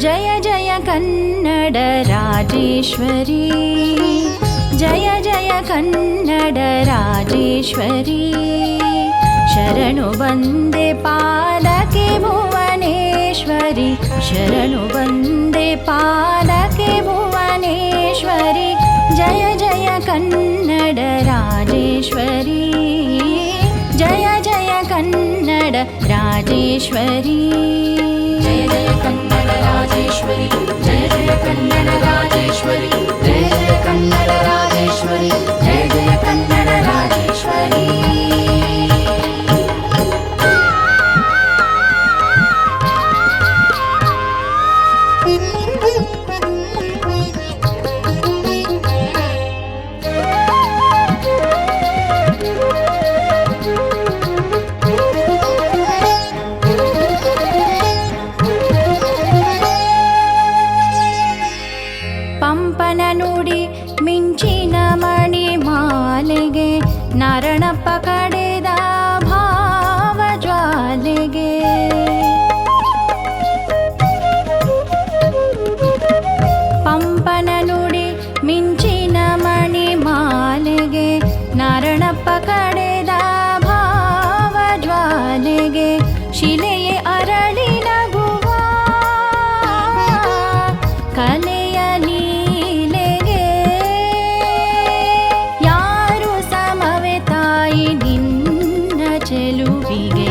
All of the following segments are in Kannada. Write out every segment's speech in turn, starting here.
जय जय कन्नड राजेश्वरी, जय जय कन्नड राजेश्वरी, शरणु वन्दे पालके भुवनेश्वरी, शरणु वन्दे पालके भुवनेश्वरी, जय जय कन्नड राजेश्वरी, जय जय कन्नड राजेश्वरी, जय जय कन्नड राजेश्वरी, जय जय कन्नड राजेश्वरी, जय जय कन्नड राजेश्वरी, जय जय कन्नड राजेश्वरी। ಪಂಪನ ನುಡಿ ಮಿಂಚಿನ ಮಣಿಮಾಲೆಗೆ, ನಾರಣಪ್ಪ ಕಡೆದ ಭಾವಜ್ವಾಲೆಗೆ, ಪಂಪನ ನುಡಿ ಮಿಂಚಿನ ಮಣಿಮಾಲೆಗೆ, ನಾರಣಪ್ಪ ಕಡೆದ ಭಾವಜ್ವಾಲೆಗೆ, ಶಿಲೆಯೇ ಅರಳಿ ನಗುವ ಕಲೆಯ ಲೀಲೆಗೆ, ಯಾರು ಸಮವೆ ತಾಯಿ ನಿನ್ನ ಚೆಲುವಿಗೆ,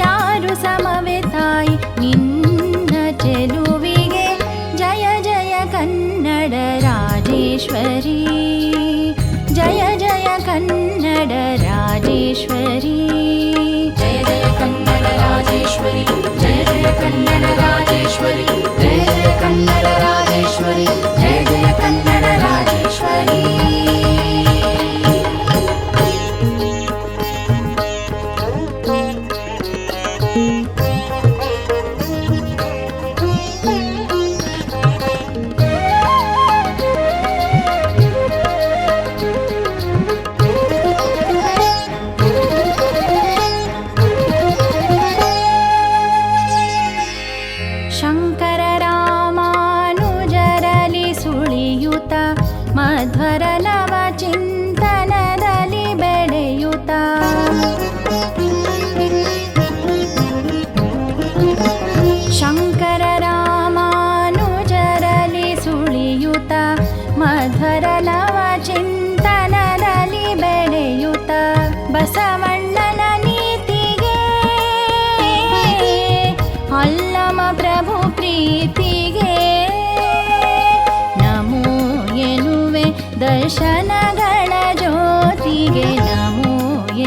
ಯಾರು ಸಮವೆ ತಾಯಿ ನಿನ್ನ ಚೆಲುವಿಗೆ, ಜಯ ಜಯ ಕನ್ನಡ ರಾಜೇಶ್ವರಿ, ಜಯ ಜಯ ಕನ್ನಡ ರಾಜೇಶ್ವರಿ, ಜಯ ಜಯ ಕನ್ನಡ ರಾಜೇಶ್ವರಿ, ಜಯ ಜಯ ಕನ್ನಡ ರಾಜೇಶ್ವರಿ, ಜಯ ಜಯ ಕನ್ನಡ ರಾಜೇಶ್ವರಿ, ಜಯ ಜಯ ಕನ್ನಡ ರಾಜೇಶ್ವರಿ. ಶಂಕರ ರಾಮಾನುಜರಲಿ ಸುಳಿಯುತ, ಮಧ್ವರ ನವ ಚಿಂತನದಲ್ಲಿ ಬೆಳೆಯುತ್ತ, ಶಂಕರ ರಾಮಾನುಜರಲಿ ಸುಳಿಯುತ, ಮಧ್ವರ ನವ ಚಿಂತನದಲ್ಲಿ ಬೆಳೆಯುತ್ತ, ಬಸವಣ್ಣನ ನೀತಿಗೆ ಅಲ್ಲಮ ಪ್ರಭು ಪ್ರೀತಿಗೆ, ನಮೋ ಎನ್ನುವೆ ದರ್ಶನಗಳ ಜ್ಯೋತಿಗೆ, ನಮೋ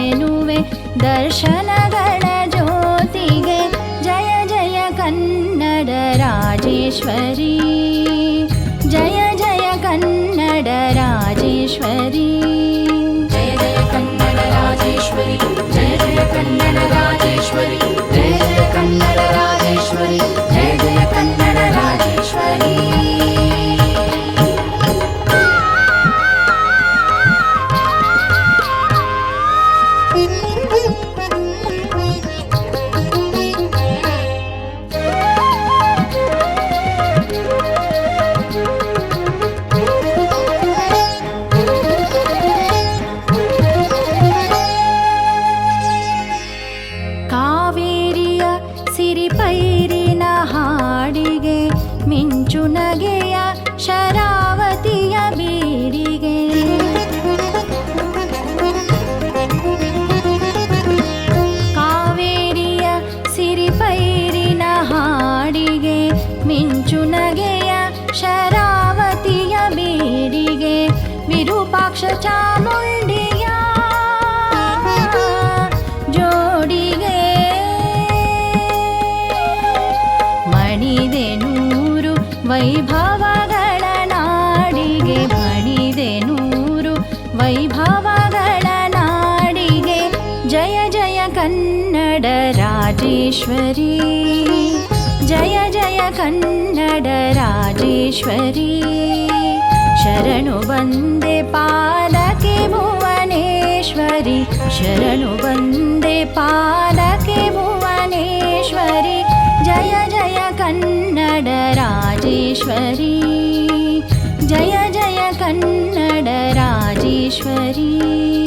ಎನ್ನುವೆ ದರ್ಶನಗಳ ಜ್ಯೋತಿಗೆ, ಜಯ ಜಯ ಕನ್ನಡ ರಾಜೇಶ್ವರಿ, ಜಯ ಜಯ ಕನ್ನಡ ರಾಜೇಶ್ವರಿ, ಜಯ ಜಯ ಕನ್ನಡ ರಾಜೇಶ್ವರಿ, ಜಯ ಜಯ ಕನ್ನಡ ರಾಜೇಶ್ವರಿ, ಜಯ ಜಯ ಕನ್ನಡ ರಾಜೇಶ್ವರಿ, ಜಯ ಜಯ ಕನ್ನಡ ರಾಜೇಶ್ವರಿ. राजेश्वरी जय जय कन्नड राजेश्वरी शरणु वन्दे पालके भुवनेश्वरि शरणु वन्दे पालके भुवनेश्वरि जय जय कन्नड राजेश्वरी जय जय कन्नड राजेश्वरी।